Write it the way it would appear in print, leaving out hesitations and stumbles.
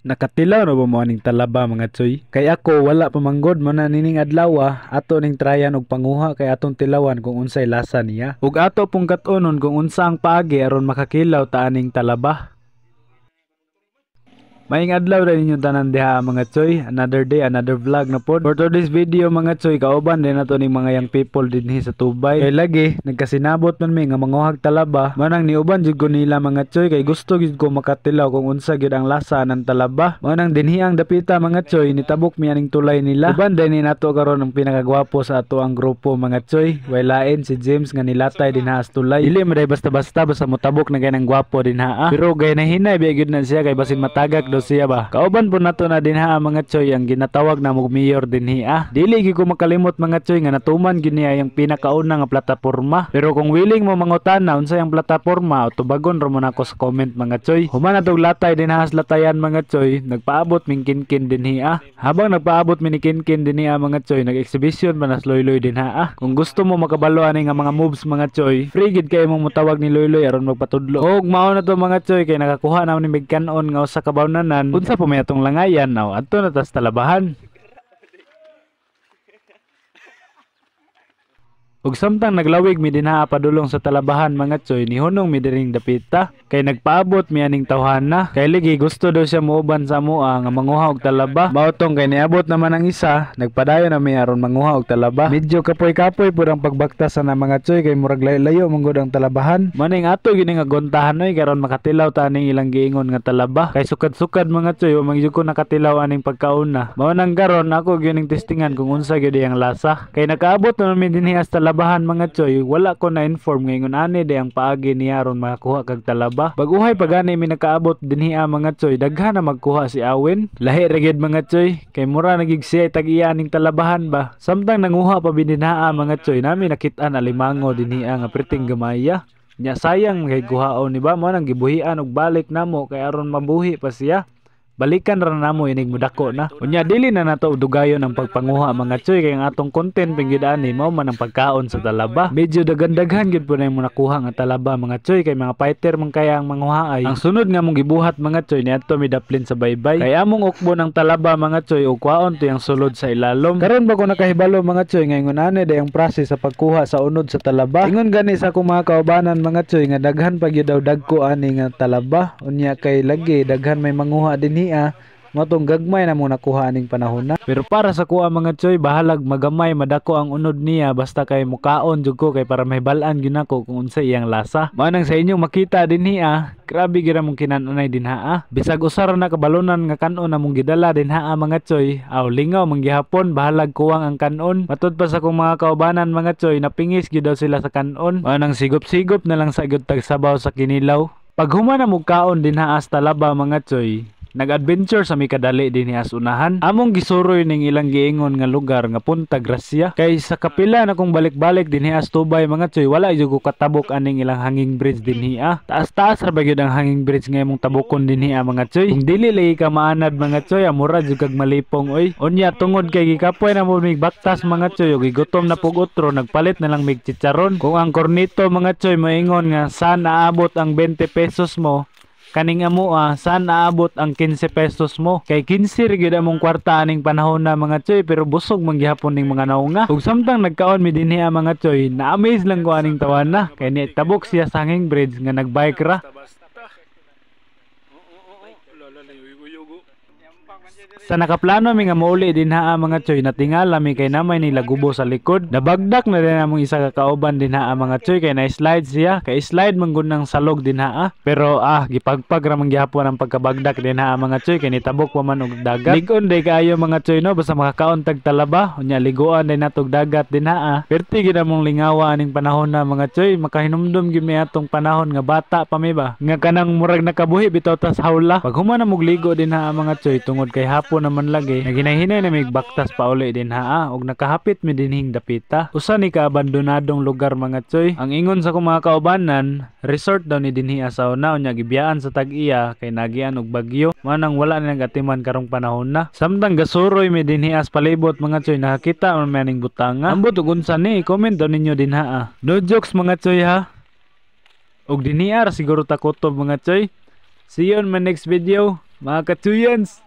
Nakatilaw na ba mo aning talaba mga tsoy? Kay ako wala pa manggod mo na nining adlaw ato ning trayan og panguha kay atong tilawan kung unsay lasa niya. Ug ato pong kat-onon kung unsa ang paagi aron makakilaw ta aning talaba. Maing adlaw ra ninyo tanan diha mga tsoy. Another day, another vlog na pod. For today's video mga tsoy, kauban din nato ning mga young people dinhi sa Tubay. Kay lagi nagkasinabot man mi nga manguhag talaba. Manang niuban jud ko nila mga tsoy kay gusto gid ko makatilaw kung unsa gid ang lasa ng talaba. Manang dinhi ang dapita mga tsoy, nitabok mi aning tulay nila. Uban din ni nato karon ang pinakagwapo sa ato ang grupo mga tsoy. Wailain si James nga nilatay dinha sa tulay. Dili maday basta-basta basta motabok na ganang gwapo dinha. Pero gay na hinay biya na siya kay basin matagak daw siya ba. Kauban po nato na dinha mga tsoy ang ginatawag na mog mayor dinhi. Dili gyud ko makalimot mga tsoy nga natuman gyud niya yung pinakauna nga plataporma. Pero kung willing mo mangutana unsay ang plataporma, tubagon ra mo nako sa comment mga tsoy. Human atong latay dinha sa latayan mga tsoy, nagpaabot ming kinkin dinhi. Habang nagpaabot mi ni kinkin dinhi mga tsoy, nag-exhibition man as loyloy dinha. Kung gusto mo makabalo ani nga mga moves mga tsoy, free gid kay mong mutawag ni loyloy aron magpatudlo. Og mao na to mga tsoy kay nakakuha na ni migkanon nga usa ka bawnanan. Unsa pa may atong langayan now adto na tas talabahan. Ug samtang naglawig mi dinha padulong sa talabahan mga tsoy, nihunong mi diring dapita kay nagpaabot mi aning tawhana kay ligi gusto daw siya muuban sa amoa nga manguha og talaba. Mautong kay niabot naman ang isa, nagpadayon na mi aron manguha og talaba. Medyo kapoy-kapoy pud ang pagbaktas na mga tsoy kay murag layo manggod ang talabahan. Maning ato gini nga gontahan oy karon makatilaw ta ning ilang giingon nga talaba. Kay sukad-sukad mga tsoy o magyud ko nakatilaw aning pagkauna. Mao nang karon ako gyud ning testingan kung unsa gyud ang lasa. Kay nakaabot na mi dinhi sa talabahan mga tsoy, wala ko na inform ngayon ani day ang paagi niya ron makakuha kag talaba. Baguhay pagani mi nakaabot dinhi mga tsoy, daghan na magkuha si Awin. Lahi ra gyud mga tsoy, kay mura nagig siya tag-iya ning talabahan ba. Samtang nanguha pa bidinhaa mga tsoy, nami nakit-an alimango dinhi nga priting gamaya. Nya sayang kay kuhaon ni ba mo nang gibuhian og balik namo kay aron mabuhi pa siya. Balikan ra namo inig mudako na. Unya dili na nato dugayon ang pagpanguha mga tsoy kay ang atong content pinggid ani mao man ang pagkaon sa talaba. Medyo daghan-daghan gyud po na mo nakuha nga talaba mga tsoy kay mga fighter man kaya ang manguha ay. Ang sunod nga mong gibuhat mga tsoy niadto mi daplin sa baybay. Kay among ukbon ang talaba mga tsoy ug kwaon to yang sulod sa ilalom. Karon ba ko nakahibalo mga tsoy ngayon ani day ang process sa pagkuha sa unod sa talaba. Ingon gani sa akong mga kaubanan mga tsoy nga daghan pa gyud daw dagko ani nga talaba. Unya kay lagi daghan may manguha dinhi matong gagmay na mo nakuha aning panahon na. Pero para sa kuha mga tsoy, bahalag magamay madako ang unod niya basta kay mukaon jud ko kay para mahibalan gyud nako kung unsa iyang lasa. Manang sa inyong makita dinhi grabe gyud among kinanunay dinha. Bisag usara na kabalonan nga kanon among gidala dinha mga tsoy. Aw lingaw manggihapon bahalag kuwang ang kanon. Matud pa sa kong mga kaubanan mga tsoy, napingis gyud daw sila sa kanon. Manang sigop-sigop na lang sa gyud tag sabaw sa kinilaw. Pag human na mo kaon dinha sa talaba mga tsoy, nag-adventure sa mikadali dinhi as unahan. Among gisuroy ning ilang giingon nga lugar nga Punta Gracia. Kay sa kapila na kong balik-balik dinhi as Tubay mga tsoy, wala jud ko katabok aning ilang hanging bridge dinhi. Taas-taas ra ba gyud ang hanging bridge nga imong tabukon dinhi mga tsoy. Kung dili lagi ka maanad mga tsoy, mura jud kag malipong oy. Unya tungod kay gikapoy na mo mig baktas mga tsoy ug gigutom na pug utro, nagpalit na lang mig chicharon. Kung ang kornito mga tsoy moingon nga saan naabot ang 20 pesos mo, kaning amo saan naabot ang 15 pesos mo. Kay 15 ri gyud among kwarta aning panahon na mga tsoy, pero busog man gihapon ning mga naunga. Ug samtang nagkaon mi dinhi mga tsoy, na-amaze lang ko aning tawana kay ni tabok siya sa hanging bridge nga nagbike ra. Sa nakaplano mi nga mauli dinha mga tsoy, natingala mi kay namay nila gubo sa likod. Nabagdak na din among isa ka kauban dinha mga tsoy kay na-slide siya. Kay slide man gud nang salog dinha. Pero gipagpag ra man gihapon ang pagkabagdak dinha mga tsoy kay nitabok pa man og dagat. Ligon day kaayo mga tsoy no basta makakaon tag talaba. Unya liguan day natog dagat dinha. Perti gid among lingawa aning panahon na mga tsoy, makahinumdum gid mi atong panahon nga bata pa mi ba. Nga kanang murag nakabuhi bitaw ta sa hawla. Pag human na mog ligo dinha mga tsoy tungod kay hapon naman lagi, naginahinay na may baktas pa uli din og nakahapit mi dinhing dapita. Usa ni kaabandonadong lugar mga tsoy. Ang ingon sa akong mga kaubanan, resort daw ni dinhi sa una, unya gibiyaan sa tag-iya kay nagian og bagyo. Manang wala na nagatiman karong panahon na. Samtang gasuroy mi dinhi as palibot mga tsoy, nakakita man maning butanga. Ambot ug unsa ni, comment daw ninyo dinha. No jokes mga tsoy Og dinhi siguro takotob mga tsoy. See you on my next video. Mga katsuyans,